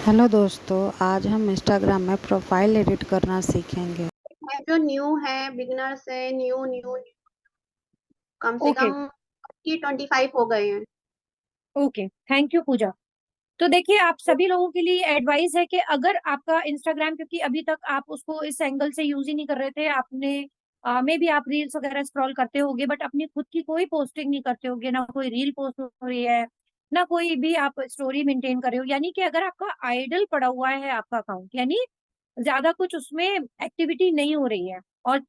Hello दोस्तों, आज हम इंस्टाग्राम में प्रोफाइल एडिट करना सीखेंगे। है जो न्यू है, बिगनर्स है, न्यू न्यू कम से ओके। कम 25 हो गए हैं। ओके, थैंक यू पूजा। तो देखिए, आप सभी लोगों के लिए एडवाइस है कि अगर आपका इंस्टाग्राम, क्योंकि अभी तक आप उसको इस एंगल से यूज ही नहीं कर रहे थे, आपने मे बी आप रील्स वगैरह स्क्रॉल करते होगे बट अपनी खुद की कोई पोस्टिंग नहीं करते होगे, ना कोई रील पोस्ट हो रही है, ना कोई भी आप स्टोरी मेंटेन कर रहे हो, यानी कि अगर आपका आइडल पड़ा हुआ है आपका अकाउंट, यानी ज्यादा कुछ उसमें एक्टिविटी नहीं हो रही है, और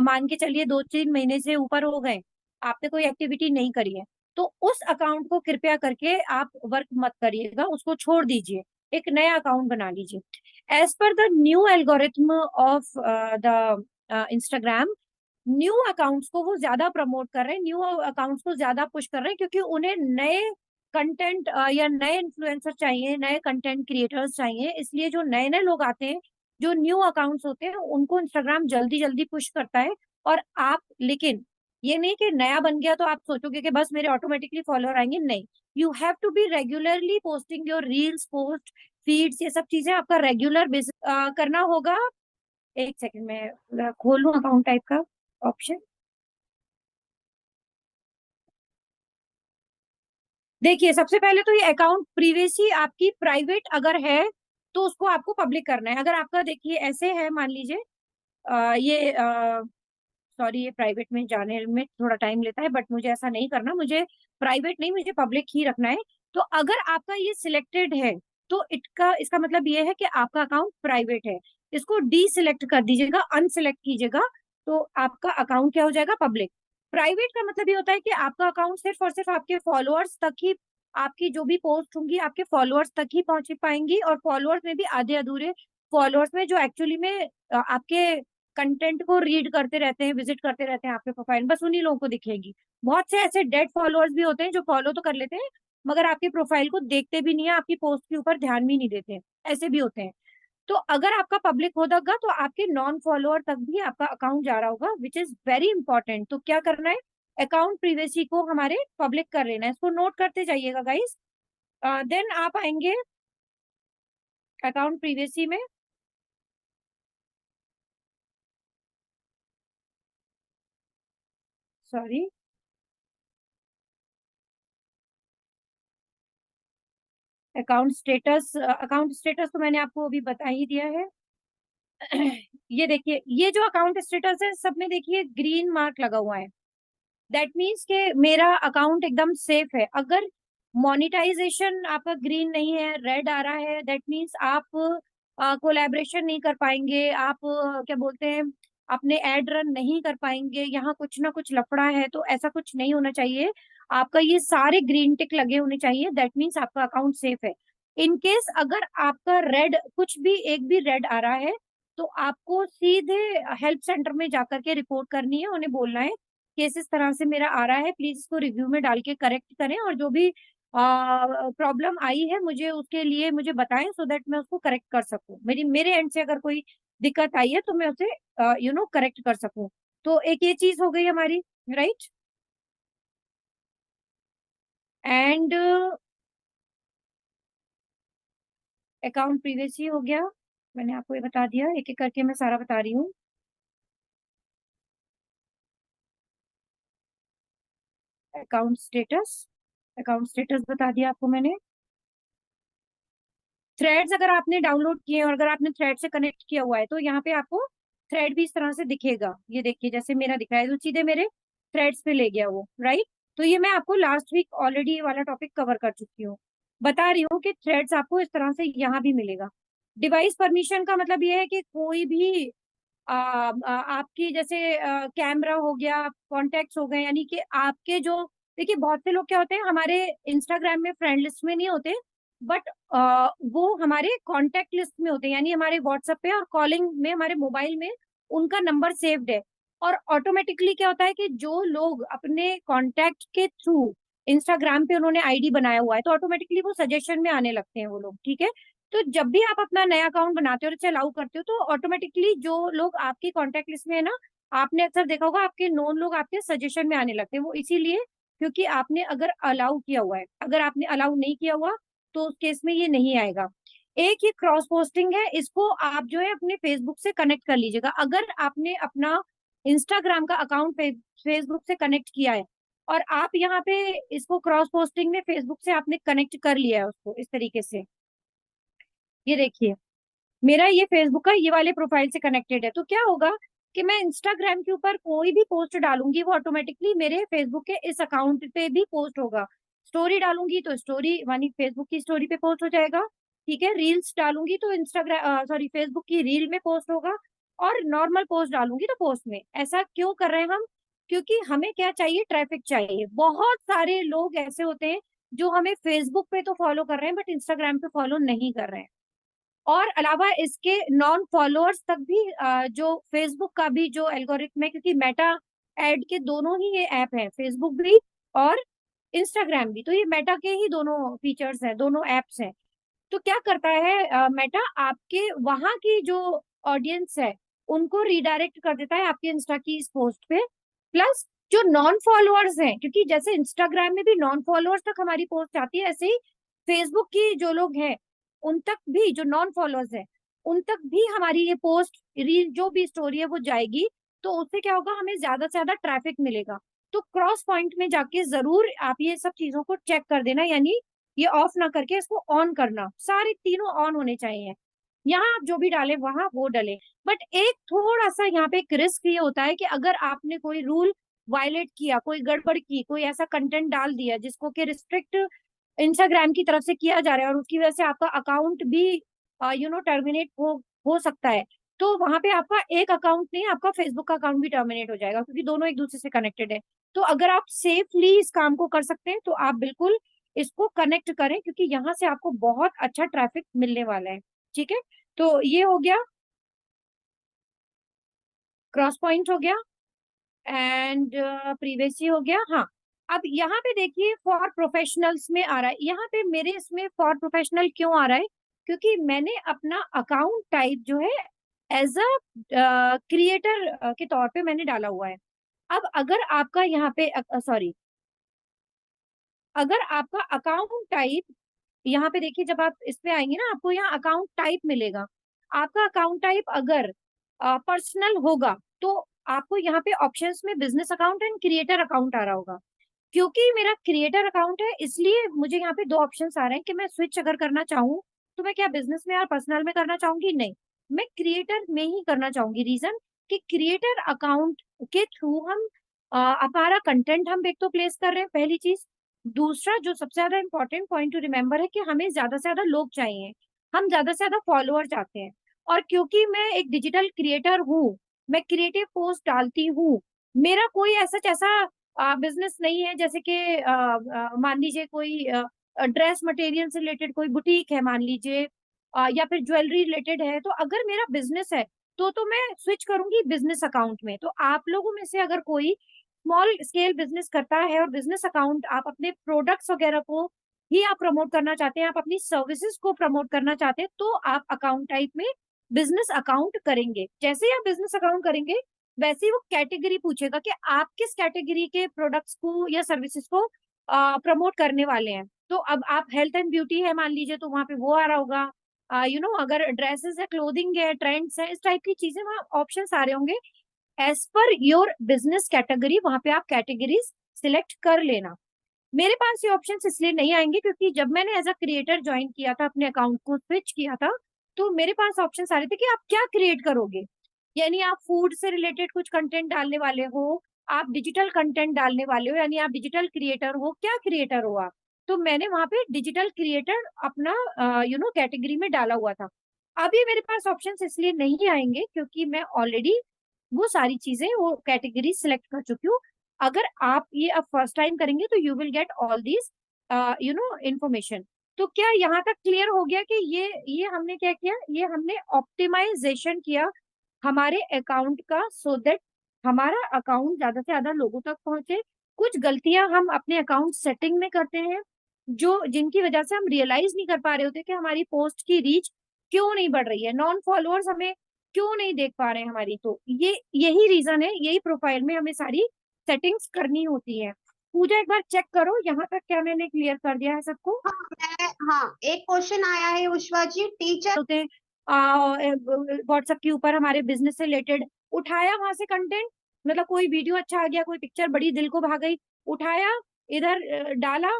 मान के चलिए 2-3 महीने से ऊपर हो गए, आपने कोई एक्टिविटी नहीं करी है, तो उस अकाउंट को कृपया करके आप वर्क मत करिएगा, उसको छोड़ दीजिए, एक नया अकाउंट बना लीजिए। As per the new algorithm of the Instagram, new accounts को वो ज्यादा प्रमोट कर रहे हैं, न्यू अकाउंट्स को ज्यादा पुश कर रहे हैं, क्योंकि उन्हें नए कंटेंट या नए इन्फ्लुएंसर चाहिए, नए कंटेंट क्रिएटर्स चाहिए, इसलिए जो नए नए लोग आते हैं, जो न्यू अकाउंट्स होते हैं, उनको इंस्टाग्राम जल्दी जल्दी पुश करता है। और आप, लेकिन ये नहीं कि नया बन गया तो आप सोचोगे कि बस मेरे ऑटोमेटिकली फॉलोअर आएंगे, नहीं। You have to be regularly posting your reels, post feeds, ये सब चीजें आपका रेगुलर करना होगा। एक सेकंड में खोल लूं अकाउंट टाइप का ऑप्शन। देखिए, सबसे पहले तो ये अकाउंट प्रीवियसली आपकी प्राइवेट अगर है तो उसको आपको पब्लिक करना है। अगर आपका देखिए ऐसे है, मान लीजिए ये सॉरी, ये प्राइवेट में जाने में थोड़ा टाइम लेता है, बट मुझे ऐसा नहीं करना, मुझे प्राइवेट नहीं, मुझे पब्लिक ही रखना है। तो अगर आपका ये सिलेक्टेड है तो इसका मतलब ये है कि आपका अकाउंट प्राइवेट है। इसको डी सिलेक्ट कर दीजिएगा, अनसिलेक्ट कीजिएगा, तो आपका अकाउंट क्या हो जाएगा, पब्लिक। प्राइवेट का मतलब ये होता है कि आपका अकाउंट सिर्फ और सिर्फ आपके फॉलोअर्स तक ही, आपकी जो भी पोस्ट होंगी आपके फॉलोअर्स तक ही पहुंच पाएंगी, और फॉलोअर्स में भी आधे अधूरे फॉलोअर्स में, जो एक्चुअली में आपके कंटेंट को रीड करते रहते हैं, विजिट करते रहते हैं आपके प्रोफाइल, बस उन्हीं लोगों को दिखेगी। बहुत से ऐसे डेड फॉलोअर्स भी होते हैं जो फॉलो तो कर लेते हैं मगर आपके प्रोफाइल को देखते भी नहीं है, आपकी पोस्ट के ऊपर ध्यान भी नहीं देते हैं, ऐसे भी होते हैं। तो अगर आपका पब्लिक होगा तो आपके नॉन फॉलोअर तक भी आपका अकाउंट जा रहा होगा, विच इज वेरी इंपॉर्टेंट। तो क्या करना है, अकाउंट प्रीवेसी को हमारे पब्लिक कर लेना है, इसको नोट करते जाइएगा गाइस। देन आप आएंगे अकाउंट प्रीवेसी में। सॉरी, अकाउंट स्टेटस तो मैंने आपको अभी बता ही दिया है। ये देखिए, ये जो अकाउंट स्टेटस है सब में देखिए ग्रीन मार्क लगा हुआ है, दैट मीन्स के मेरा अकाउंट एकदम सेफ है। अगर मोनेटाइजेशन आपका ग्रीन नहीं है, रेड आ रहा है, दैट मीन्स आप कोलैबोरेशन नहीं कर पाएंगे, आप क्या बोलते हैं, अपने एड रन नहीं कर पाएंगे, यहाँ कुछ ना कुछ लफड़ा है, तो ऐसा कुछ नहीं होना चाहिए। आपका ये सारे ग्रीन टिक लगे होने चाहिए, दैट मीन्स आपका अकाउंट सेफ है। इन केस अगर आपका रेड, कुछ भी एक भी रेड आ रहा है, तो आपको सीधे हेल्प सेंटर में जाकर के रिपोर्ट करनी है, उन्हें बोलना है कि इस तरह से मेरा आ रहा है, प्लीज इसको रिव्यू में डाल के करेक्ट करें, और जो भी प्रॉब्लम आई है मुझे उसके लिए मुझे बताएं, सो दैट मैं उसको करेक्ट कर सकूं, मेरे एंड से अगर कोई दिक्कत आई है तो मैं उसे करेक्ट कर सकूं। तो एक ये चीज हो गई हमारी, राइट। एंड अकाउंट प्रीवियसली हो गया, मैंने आपको ये बता दिया, एक एक करके मैं सारा बता रही हूँ। अकाउंट स्टेटस बता दिया आपको मैंने। थ्रेड्स अगर आपने डाउनलोड किए हैं और अगर आपने थ्रेड से कनेक्ट किया हुआ है तो यहाँ पे आपको थ्रेड भी इस तरह से दिखेगा, ये देखिए जैसे मेरा दिख रहा है, तो सीधे मेरे थ्रेड्स पे ले गया वो, राइट। तो ये मैं आपको लास्ट वीक ऑलरेडी ये वाला टॉपिक कवर कर चुकी हूँ। बता रही हूँ कि थ्रेड्स आपको इस तरह से यहाँ भी मिलेगा। डिवाइस परमिशन का मतलब ये है कि कोई भी आपकी जैसे कैमरा हो गया, कॉन्टेक्ट्स हो गए, यानी कि आपके जो, देखिए बहुत से लोग क्या होते हैं हमारे इंस्टाग्राम में फ्रेंड लिस्ट में नहीं होते, बट वो हमारे कांटेक्ट लिस्ट में होते हैं, यानी हमारे व्हाट्सएप पे और कॉलिंग में हमारे मोबाइल में उनका नंबर सेव्ड है। और ऑटोमेटिकली क्या होता है कि जो लोग अपने कांटेक्ट के थ्रू इंस्टाग्राम पे उन्होंने आईडी बनाया हुआ है, तो ऑटोमेटिकली वो सजेशन में आने लगते हैं वो लोग, ठीक है। तो जब भी आप अपना नया अकाउंट बनाते हो और इसे अलाउ करते हो, तो ऑटोमेटिकली जो लोग आपकी कांटेक्ट लिस्ट में है ना, आपने अक्सर देखा होगा आपके नोन लोग आपके सजेशन में आने लगते हैं, वो इसीलिए क्योंकि आपने अगर अलाउ किया हुआ है, अगर आपने अलाउ नहीं किया हुआ तो उस केस में ये नहीं आएगा। एक ये क्रॉस पोस्टिंग है, इसको आप जो है अपने फेसबुक से कनेक्ट कर लीजिएगा। अगर आपने अपना इंस्टाग्राम का अकाउंट फेसबुक से कनेक्ट किया है और आप यहाँ पे इसको क्रॉस पोस्टिंग में फेसबुक से आपने कनेक्ट कर लिया है उसको इस तरीके से, ये देखिए मेरा ये फेसबुक का ये वाले प्रोफाइल से कनेक्टेड है, तो क्या होगा कि मैं इंस्टाग्राम के ऊपर कोई भी पोस्ट डालूंगी वो ऑटोमेटिकली मेरे फेसबुक के इस अकाउंट पे भी पोस्ट होगा। स्टोरी डालूंगी तो स्टोरी मानी फेसबुक की स्टोरी पे पोस्ट हो जाएगा, ठीक है। रील्स डालूंगी तो इंस्टाग्राम सॉरी फेसबुक की रील में पोस्ट होगा, और नॉर्मल पोस्ट डालूंगी तो पोस्ट में। ऐसा क्यों कर रहे हैं हम? क्योंकि हमें क्या चाहिए, ट्रैफिक चाहिए। बहुत सारे लोग ऐसे होते हैं जो हमें फेसबुक पे तो फॉलो कर रहे हैं बट इंस्टाग्राम पे फॉलो नहीं कर रहे हैं। और अलावा इसके नॉन फॉलोअर्स तक भी जो फेसबुक का भी जो एल्गोरिथम है, क्योंकि मेटा एड के दोनों ही ये ऐप है, फेसबुक भी और इंस्टाग्राम भी, तो ये मेटा के ही दोनों फीचर्स हैं, दोनों एप्स हैं। तो क्या करता है मेटा, आपके वहां की जो ऑडियंस है उनको रिडायरेक्ट कर देता है आपके इंस्टा की इस पोस्ट पे। प्लस जो नॉन फॉलोअर्स हैं, क्योंकि जैसे इंस्टाग्राम में भी नॉन फॉलोअर्स तक हमारी पोस्ट आती है, ऐसे ही फेसबुक की जो लोग हैं उन तक भी, जो नॉन फॉलोअर्स हैं उन तक भी हमारी ये पोस्ट रील जो भी स्टोरी है वो जाएगी। तो उससे क्या होगा, हमें ज्यादा से ज्यादा ट्रैफिक मिलेगा। तो क्रॉस पॉइंट में जाके जरूर आप ये सब चीजों को चेक कर देना, यानी ये ऑफ ना करके इसको ऑन करना, सारे तीनों ऑन होने चाहिए। यहाँ आप जो भी डाले वहां वो डाले। बट एक थोड़ा सा यहाँ पे एक रिस्क ये होता है कि अगर आपने कोई रूल वायलेट किया, कोई गड़बड़ की, कोई ऐसा कंटेंट डाल दिया जिसको कि रिस्ट्रिक्ट इंस्टाग्राम की तरफ से किया जा रहा है और उसकी वजह से आपका अकाउंट भी टर्मिनेट हो सकता है, तो वहां पे आपका एक अकाउंट नहीं, आपका फेसबुक का अकाउंट भी टर्मिनेट हो जाएगा, क्योंकि दोनों एक दूसरे से कनेक्टेड है। तो अगर आप सेफली इस काम को कर सकते हैं तो आप बिल्कुल इसको कनेक्ट करें, क्योंकि यहाँ से आपको बहुत अच्छा ट्रैफिक मिलने वाला है, ठीक है। तो ये हो गया, क्रॉस पॉइंट हो गया एंड प्रीवियस हो गया। हाँ, अब यहाँ पे देखिए फॉर प्रोफेशनल्स में आ रहा है, यहाँ पे मेरे इसमें फॉर प्रोफेशनल क्यों आ रहा है, क्योंकि मैंने अपना अकाउंट टाइप जो है एज अ क्रिएटर के तौर पे मैंने डाला हुआ है। अब अगर आपका यहाँ पे सॉरी, अगर आपका अकाउंट टाइप यहाँ पे देखिए, जब आप इस पे आएंगे ना आपको यहाँ अकाउंट टाइप मिलेगा। आपका अकाउंट टाइप अगर पर्सनल होगा तो आपको यहाँ पे ऑप्शंस में business account and creator account आ रहा होगा। क्योंकि मेरा क्रिएटर अकाउंट है इसलिए मुझे यहाँ पे दो ऑप्शंस आ रहे हैं कि मैं स्विच अगर करना चाहूँ तो मैं क्या बिजनेस में और पर्सनल में करना चाहूंगी, नहीं, मैं क्रिएटर में ही करना चाहूंगी। रीजन कि क्रिएटर अकाउंट के थ्रू हम हमारा कंटेंट हम एक तो प्लेस कर रहे हैं, पहली चीज। दूसरा जो सबसे ज्यादा इंपॉर्टेंट पॉइंट टू रिमेम्बर है कि हमें ज्यादा से ज्यादा लोग चाहिए, हम ज्यादा से ज्यादा फॉलोअर चाहते हैं। और क्योंकि मैं एक डिजिटल क्रिएटर हूँ, मैं क्रिएटिव पोस्ट डालती हूँ, मेरा कोई ऐसा बिजनेस नहीं है जैसे कि मान लीजिए कोई ड्रेस मटेरियल से रिलेटेड कोई बुटीक है मान लीजिए, या फिर ज्वेलरी रिलेटेड है। तो अगर मेरा बिजनेस है तो मैं स्विच करूंगी बिजनेस अकाउंट में। तो आप लोगों में से अगर कोई स्मॉल स्केल बिजनेस करता है और बिजनेस अकाउंट आप अपने प्रोडक्ट्स वगैरह को ही आप प्रमोट करना चाहते हैं, आप अपनी सर्विसेज को प्रमोट करना चाहते हैं, तो आप अकाउंट टाइप में बिजनेस अकाउंट करेंगे। जैसे ही आप बिजनेस अकाउंट करेंगे वैसे ही वो कैटेगरी पूछेगा कि आप किस कैटेगरी के प्रोडक्ट्स को या सर्विसेज को प्रमोट करने वाले हैं। तो अब आप हेल्थ एंड ब्यूटी है मान लीजिए तो वहां पे वो आ रहा होगा, अगर ड्रेसेस है, क्लोथिंग है, ट्रेंड्स है, इस टाइप की चीजें वहाँ ऑप्शन आ रहे होंगे। As per your business category वहां पे आप कैटेगरीज सिलेक्ट कर लेना। मेरे पास ये ऑप्शंस इसलिए नहीं आएंगे क्योंकि जब मैंने एज अ क्रिएटर ज्वाइन किया था, अपने अकाउंट को स्विच किया था, तो मेरे पास ऑप्शंस आ रहे थे कि आप क्या क्रिएट करोगे। यानी आप फूड से रिलेटेड कुछ कंटेंट डालने वाले हो, आप डिजिटल कंटेंट डालने वाले हो, यानी आप डिजिटल क्रिएटर हो, क्या क्रिएटर हो आप। तो मैंने वहां पे डिजिटल क्रिएटर अपना कैटेगरी में डाला हुआ था। अभी मेरे पास ऑप्शंस इसलिए नहीं आएंगे क्योंकि मैं ऑलरेडी वो सारी चीजें, वो कैटेगरी सिलेक्ट कर चुकी हूँ। अगर आप ये अब फर्स्ट टाइम करेंगे तो you will get all these information. तो क्या यहाँ तक क्लियर हो गया कि ये हमने क्या किया, ये हमने ऑप्टिमाइजेशन किया हमारे अकाउंट का, सो दैट हमारा अकाउंट ज्यादा से ज्यादा लोगों तक पहुंचे। कुछ गलतियां हम अपने अकाउंट सेटिंग में करते हैं जो जिनकी वजह से हम रियलाइज नहीं कर पा रहे होते कि हमारी पोस्ट की रीच क्यों नहीं बढ़ रही है, नॉन फॉलोअर्स हमें क्यों नहीं देख पा रहे हैं हमारी। तो ये यही रीजन है, यही प्रोफाइल में हमें सारी सेटिंग्स करनी होती है। पूजा एक बार चेक करो यहाँ तक क्या मैंने क्लियर कर दिया है सबको। हाँ, एक क्वेश्चन आया है उषा जी, टीचर होते हैं व्हाट्सएप के ऊपर हमारे बिजनेस से रिलेटेड, उठाया वहां से कंटेंट, मतलब कोई वीडियो अच्छा आ गया, कोई पिक्चर बड़ी दिल को भा गई, उठाया, इधर डाला,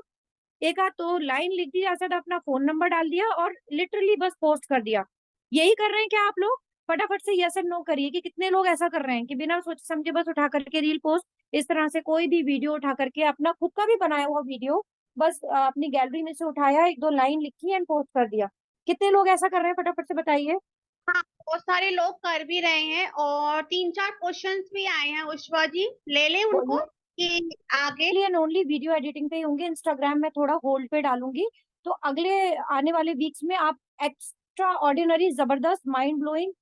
एक आध तो लाइन लिख दी, ऐसा अपना फोन नंबर डाल दिया और लिटरली बस पोस्ट कर दिया। यही कर रहे हैं क्या आप लोग? फटाफट से यस एंड नो करिए कि कितने लोग ऐसा कर रहे हैं कि बिना सोचे समझे बस उठा करके रील पोस्ट, इस तरह से कोई भी वीडियो उठा करके, अपना खुद का भी बनाया हुआ वीडियो बस अपनी गैलरी में से उठाया, एक दो लाइन लिखी एंड पोस्ट कर दिया। कितने लोग ऐसा कर रहे हैं फटाफट से बताइए। हाँ, बहुत सारे लोग कर भी रहे हैं और 3-4 क्वेश्चंस भी आए हैं उषा जी, ले लें उनको कि आगे। एंड ओनली वीडियो एडिटिंग पे ही होंगे, इंस्टाग्राम में थोड़ा होल्ड पे डालूंगी। तो अगले आने वाले वीक्स में आप एक्स्ट्रा ऑर्डिनरी जबरदस्त माइंड ब्लोइंग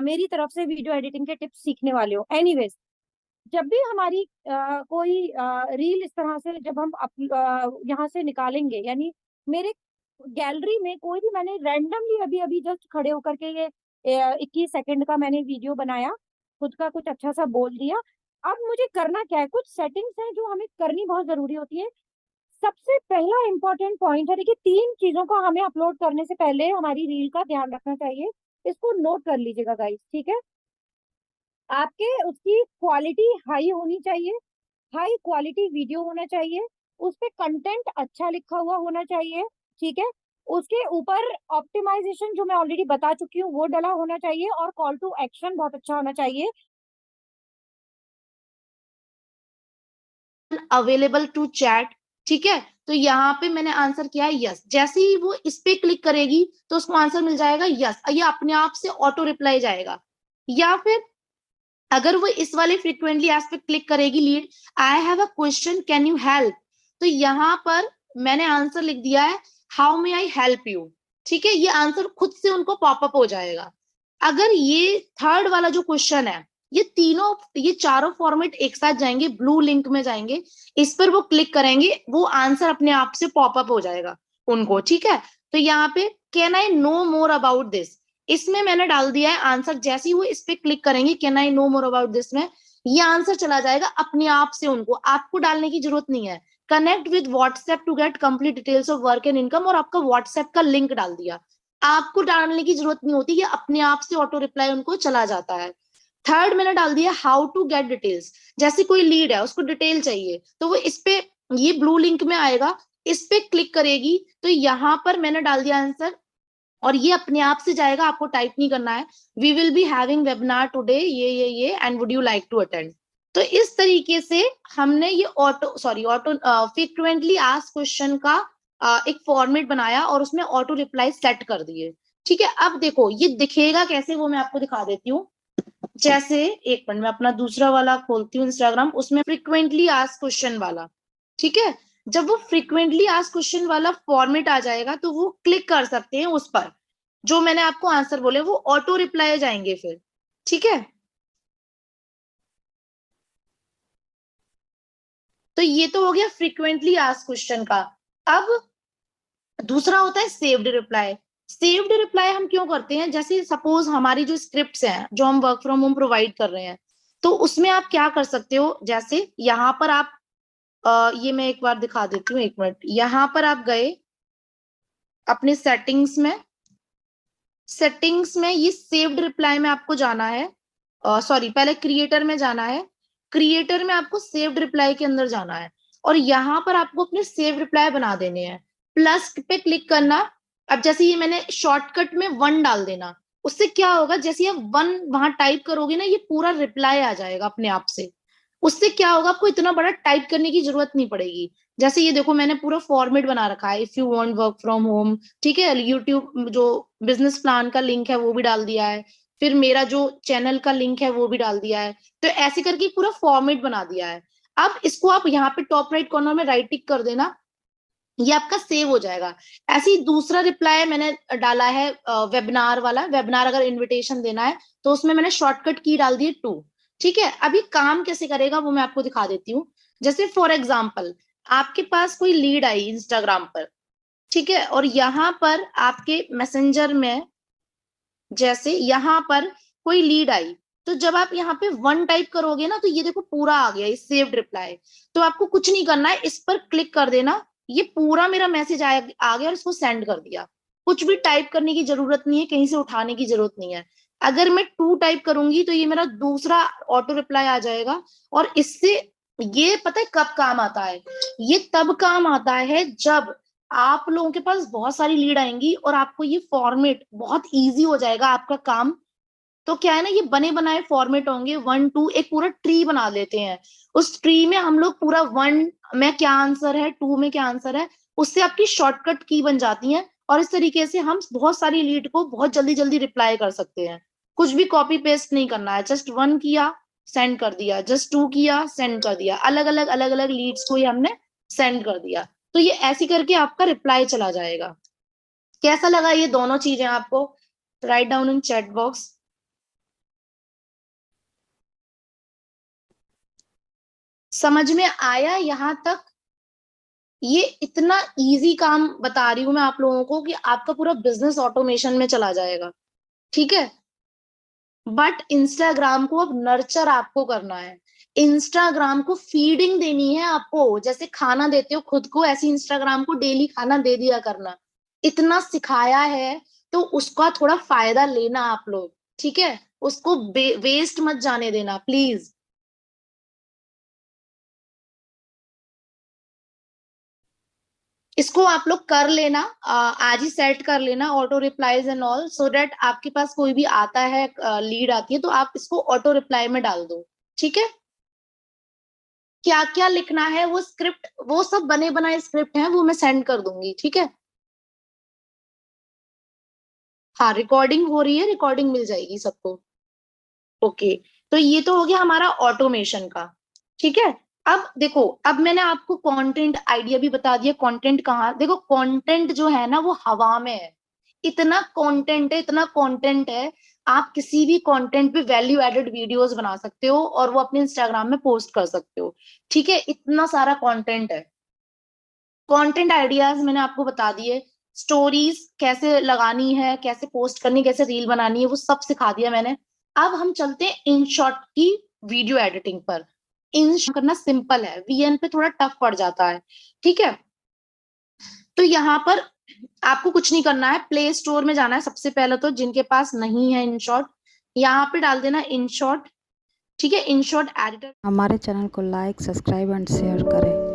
मेरी तरफ से वीडियो एडिटिंग के टिप्स सीखने वाले हो। एनीवेज, जब भी हमारी कोई रील इस तरह से जब हम यहाँ से निकालेंगे, यानी मेरे गैलरी में कोई भी, मैंने रैंडमली अभी अभी जस्ट खड़े होकर के ये 21 सेकंड का मैंने वीडियो बनाया, खुद का कुछ अच्छा सा बोल दिया। अब मुझे करना क्या है, कुछ सेटिंग्स हैं जो हमें करनी बहुत जरूरी होती है। सबसे पहला इंपॉर्टेंट पॉइंट है, देखिए 3 चीजों को हमें अपलोड करने से पहले हमारी रील का ध्यान रखना चाहिए। इसको नोट कर लीजिएगा गाइस, ठीक है? आपके उसकी क्वालिटी हाई होनी चाहिए, हाई क्वालिटी वीडियो होना चाहिए, उस पे कंटेंट अच्छा लिखा हुआ होना चाहिए, ठीक है? उसके ऊपर ऑप्टिमाइजेशन जो मैं ऑलरेडी बता चुकी हूँ वो डला होना चाहिए, और कॉल टू एक्शन बहुत अच्छा होना चाहिए। अवेलेबल टू चैट, ठीक है? तो यहाँ पे मैंने आंसर किया है यस। जैसे ही वो इस पे क्लिक करेगी तो उसको आंसर मिल जाएगा यस, ये अपने आप से ऑटो रिप्लाई जाएगा। या फिर अगर वो इस वाले फ्रीक्वेंटली एस्क पे क्लिक करेगी, lead I have a question can you help, तो यहाँ पर मैंने आंसर लिख दिया है how may I help you, ठीक है? ये आंसर खुद से उनको पॉपअप हो जाएगा। अगर ये थर्ड वाला जो क्वेश्चन है, ये चारों फॉर्मेट एक साथ जाएंगे, ब्लू लिंक में जाएंगे, इस पर वो क्लिक करेंगे, वो आंसर अपने आप से पॉपअप हो जाएगा उनको, ठीक है? तो यहाँ पे can I know more about this, इसमें मैंने डाल दिया है आंसर। जैसे ही वो इस पे क्लिक करेंगे can I know more about this में, ये आंसर चला जाएगा अपने आप से उनको, आपको डालने की जरूरत नहीं है। Connect with WhatsApp to get complete details of work and income, और आपका व्हाट्सएप का लिंक डाल दिया, आपको डालने की जरूरत नहीं होती, ये अपने आप से ऑटो रिप्लाई उनको चला जाता है। थर्ड मैंने डाल दिया हाउ टू गेट डिटेल्स, जैसे कोई लीड है उसको डिटेल चाहिए तो वो इस पे, ये ब्लू लिंक में आएगा, इस पे क्लिक करेगी तो यहाँ पर मैंने डाल दिया आंसर, और ये अपने आप से जाएगा, आपको टाइप नहीं करना है। We will be having webinar today ये and would you like to attend. तो इस तरीके से हमने ये ऑटो फ्रीक्वेंटली आस्क्ड क्वेश्चन का एक फॉर्मेट बनाया और उसमें ऑटो रिप्लाई सेट कर दिए, ठीक है? अब देखो ये दिखेगा कैसे, वो मैं आपको दिखा देती हूँ। जैसे एक मिनट, मैं अपना दूसरा वाला खोलती हूँ इंस्टाग्राम, उसमें फ्रीक्वेंटली आस्क्ड क्वेश्चन वाला, ठीक है? जब वो फ्रीक्वेंटली आस्क्ड क्वेश्चन वाला फॉर्मेट आ जाएगा तो वो क्लिक कर सकते हैं उस पर, जो मैंने आपको आंसर बोले वो ऑटो रिप्लाई जाएंगे फिर, ठीक है? तो ये तो हो गया फ्रीक्वेंटली आस्क्ड क्वेश्चन का। अब दूसरा होता है सेव्ड रिप्लाई। सेव्ड रिप्लाई हम क्यों करते हैं? जैसे सपोज हमारी जो स्क्रिप्ट्स हैं जो हम वर्क फ्रॉम होम प्रोवाइड कर रहे हैं, तो उसमें आप क्या कर सकते हो, जैसे यहाँ पर आप ये मैं एक बार दिखा देती हूँ, एक मिनट। यहाँ पर आप गए अपने सेटिंग्स में ये सेव्ड रिप्लाई में आपको जाना है, सॉरी पहले क्रिएटर में जाना है, क्रिएटर में आपको सेव्ड रिप्लाई के अंदर जाना है, और यहाँ पर आपको अपने सेव रिप्लाई बना देने हैं, प्लस पे क्लिक करना। अब जैसे ये मैंने शॉर्टकट में 1 डाल देना, उससे क्या होगा, जैसे आप 1 वहां टाइप करोगे ना, ये पूरा रिप्लाई आ जाएगा अपने आप से। उससे क्या होगा, आपको इतना बड़ा टाइप करने की जरूरत नहीं पड़ेगी। जैसे ये देखो मैंने पूरा फॉर्मेट बना रखा है, if you want work from home, ठीक है? यूट्यूब जो बिजनेस प्लान का लिंक है वो भी डाल दिया है, फिर मेरा जो चैनल का लिंक है वो भी डाल दिया है, तो ऐसे करके पूरा फॉर्मेट बना दिया है। अब इसको आप यहाँ पे टॉप राइट कॉर्नर में राइट टिक कर देना, ये आपका सेव हो जाएगा। ऐसे ही दूसरा रिप्लाई मैंने डाला है वेबिनार वाला, वेबिनार अगर इनविटेशन देना है तो उसमें मैंने शॉर्टकट की डाल दी है 2, ठीक है? अभी काम कैसे करेगा वो मैं आपको दिखा देती हूँ। जैसे फॉर एग्जाम्पल आपके पास कोई लीड आई इंस्टाग्राम पर, ठीक है? और यहाँ पर आपके मैसेंजर में जैसे यहाँ पर कोई लीड आई, तो जब आप यहाँ पे 1 टाइप करोगे ना, तो ये देखो पूरा आ गया, ये सेव्ड रिप्लाई। तो आपको कुछ नहीं करना है, इस पर क्लिक कर देना, ये पूरा मेरा मैसेज आ गया और इसको सेंड कर दिया। कुछ भी टाइप करने की जरूरत नहीं है, कहीं से उठाने की जरूरत नहीं है। अगर मैं 2 टाइप करूंगी तो ये मेरा दूसरा ऑटो रिप्लाई आ जाएगा। और इससे ये पता है कब काम आता है? ये तब काम आता है जब आप लोगों के पास बहुत सारी लीड आएंगी और आपको ये फॉर्मेट बहुत इजी हो जाएगा आपका काम। तो क्या है ना, ये बने बनाए फॉर्मेट होंगे, 1 2, एक पूरा ट्री बना लेते हैं। उस ट्री में हम लोग पूरा 1 में क्या आंसर है, 2 में क्या आंसर है, उससे आपकी शॉर्टकट की बन जाती है। और इस तरीके से हम बहुत सारी लीड को बहुत जल्दी जल्दी रिप्लाई कर सकते हैं। कुछ भी कॉपी पेस्ट नहीं करना है, जस्ट 1 किया सेंड कर दिया, जस्ट 2 किया सेंड कर दिया, अलग अलग लीड्स को ही हमने सेंड कर दिया। तो ये ऐसी करके आपका रिप्लाई चला जाएगा। कैसा लगा ये दोनों चीजें आपको? Write down in chat box. समझ में आया यहाँ तक? ये इतना इजी काम बता रही हूं मैं आप लोगों को कि आपका पूरा बिजनेस ऑटोमेशन में चला जाएगा। ठीक है, बट इंस्टाग्राम को अब नर्चर आपको करना है। इंस्टाग्राम को फीडिंग देनी है आपको, जैसे खाना देते हो खुद को, ऐसे इंस्टाग्राम को डेली खाना दे दिया करना। इतना सिखाया है तो उसका थोड़ा फायदा लेना आप लोग, ठीक है? उसको वेस्ट मत जाने देना प्लीज। इसको आप लोग कर लेना, आज ही सेट कर लेना auto replies and all, so that आपके पास कोई भी आता है, लीड आती है, तो आप इसको ऑटो रिप्लाई में डाल दो। ठीक है, क्या क्या लिखना है वो स्क्रिप्ट, वो सब बने बनाए स्क्रिप्ट हैं, वो मैं सेंड कर दूंगी। ठीक है, हाँ रिकॉर्डिंग हो रही है, रिकॉर्डिंग मिल जाएगी सबको। ओके, तो ये तो हो गया हमारा ऑटोमेशन का। ठीक है, अब देखो, अब मैंने आपको कंटेंट आइडिया भी बता दिया। कंटेंट कहाँ, देखो कंटेंट जो है ना वो हवा में है। इतना कंटेंट है, इतना कंटेंट है, आप किसी भी कंटेंट पे वैल्यू एडेड वीडियोस बना सकते हो और वो अपने इंस्टाग्राम में पोस्ट कर सकते हो। ठीक है, इतना सारा कंटेंट है। कंटेंट आइडियाज मैंने आपको बता दिए, स्टोरीज कैसे लगानी है, कैसे पोस्ट करनी, कैसे रील बनानी है, वो सब सिखा दिया मैंने। अब हम चलते हैं इन शॉर्ट की वीडियो एडिटिंग पर। इन करना सिंपल है, वीएन पे थोड़ा टफ पड़ जाता है। ठीक है, तो यहाँ पर आपको कुछ नहीं करना है, प्ले स्टोर में जाना है सबसे पहले, तो जिनके पास नहीं है इन शॉर्ट, यहाँ पे डाल देना इन शॉर्ट। ठीक है, इन शॉर्ट एडिटर। हमारे चैनल को लाइक, सब्सक्राइब एंड शेयर करें।